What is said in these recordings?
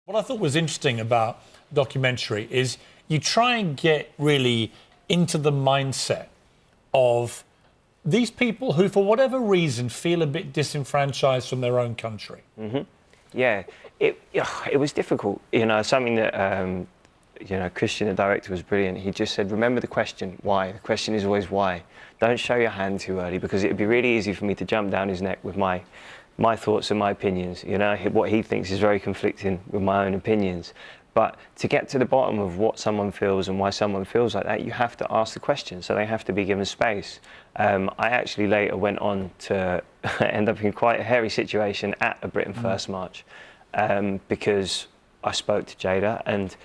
What I thought was interesting about the documentary is you try and get really into the mindset of these people who, for whatever reason, feel a bit disenfranchised from their own country. Mm-hmm. Yeah, it was difficult. You know, something that, Christian, the director, was brilliant. He just said, remember the question, why? The question is always why. Don't show your hand too early, because it would be really easy for me to jump down his neck with my thoughts and my opinions. You know, what he thinks is very conflicting with my own opinions. But to get to the bottom of what someone feels and why someone feels like that, you have to ask the question, so they have to be given space. I actually later went on to end up in quite a hairy situation at a Britain First march, because I spoke to Jada, and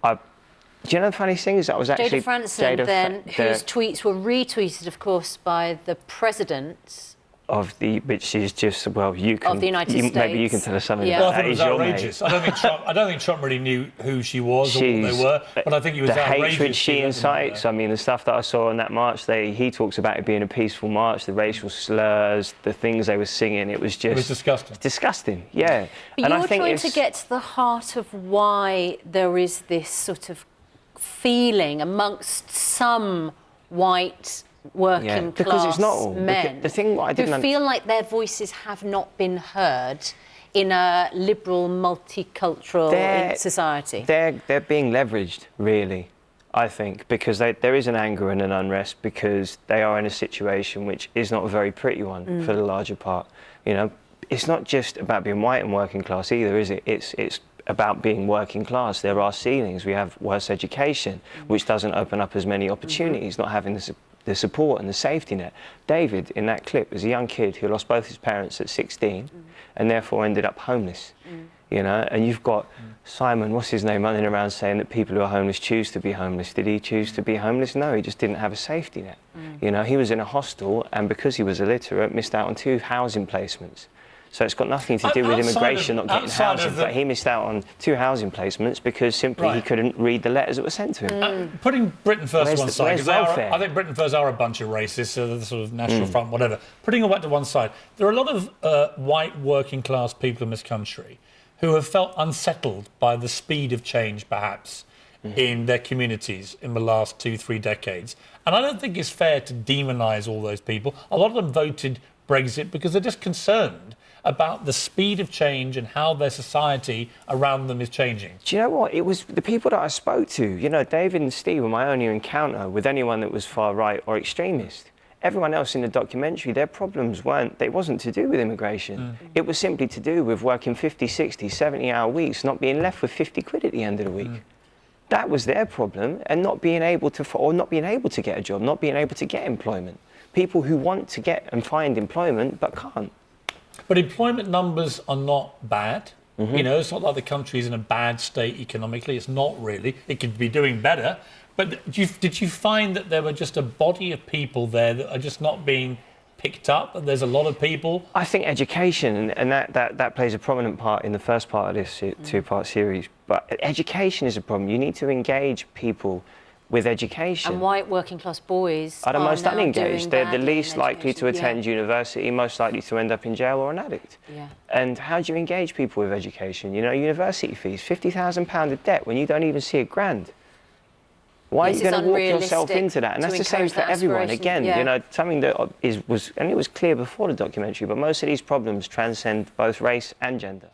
do you know the funny thing is that I was actually... Jada Franson, whose tweets were retweeted, of course, by the president... which is just, well, you can... Of the United States. Maybe you can tell us something yeah. about Well, I thought it was outrageous. I don't think Trump really knew who she was or what they were, but I think it was outrageous. The hatred she incites, I mean, the stuff that I saw on that march, he talks about it being a peaceful march, the racial slurs, the things they were singing, it was just... It was disgusting. Disgusting, yeah. But you're trying to get to the heart of why there is this sort of feeling amongst some white... working because class it's not all. men the thing I didn't who feel like their voices have not been heard in a liberal, multicultural society. They're being leveraged, really, I think, because there is an anger and an unrest because they are in a situation which is not a very pretty one for the larger part. You know, it's not just about being white and working class either, is it? It's about being working class. There are ceilings. We have worse education, which doesn't open up as many opportunities, not having the support and the safety net. David, in that clip, is a young kid who lost both his parents at 16 and therefore ended up homeless. You know, and you've got Simon, what's his name, running around saying that people who are homeless choose to be homeless. Did he choose to be homeless? No, he just didn't have a safety net. You know, he was in a hostel and because he was illiterate, missed out on 2 housing placements. So it's got nothing to do with immigration not getting housing, but he missed out on 2 housing placements because simply he couldn't read the letters that were sent to him. Putting Britain First to one side, because welfare? I think Britain First are a bunch of racists, so the sort of National Front, whatever. Putting all that to one side, there are a lot of white working class people in this country who have felt unsettled by the speed of change, perhaps, in their communities in the last 2-3 decades. And I don't think it's fair to demonise all those people. A lot of them voted Brexit because they're just concerned about the speed of change and how their society around them is changing. Do you know what? It was the people that I spoke to. You know, David and Steve were my only encounter with anyone that was far right or extremist. Everyone else in the documentary, their problems wasn't to do with immigration. It was simply to do with working 50, 60, 70-hour weeks, not being left with 50 quid at the end of the week. That was their problem, and not being able to get a job, not being able to get employment. People who want to get and find employment but can't. But employment numbers are not bad. You know, it's not like the country's in a bad state economically. It's not really. It could be doing better. But did you find that there were just a body of people there that are just not being picked up? And there's a lot of people. I think education, and that plays a prominent part in the first part of this 2-part series. But education is a problem. You need to engage people with education. And white working class boys are the most unengaged. They're the badly least likely to attend university, most likely to end up in jail or an addict. And how do you engage people with education? You know, university fees, £50,000 of debt when you don't even see £1,000. Why are you going to walk yourself into that? And that's the same for everyone. Again, you know, something that and it was clear before the documentary, but most of these problems transcend both race and gender.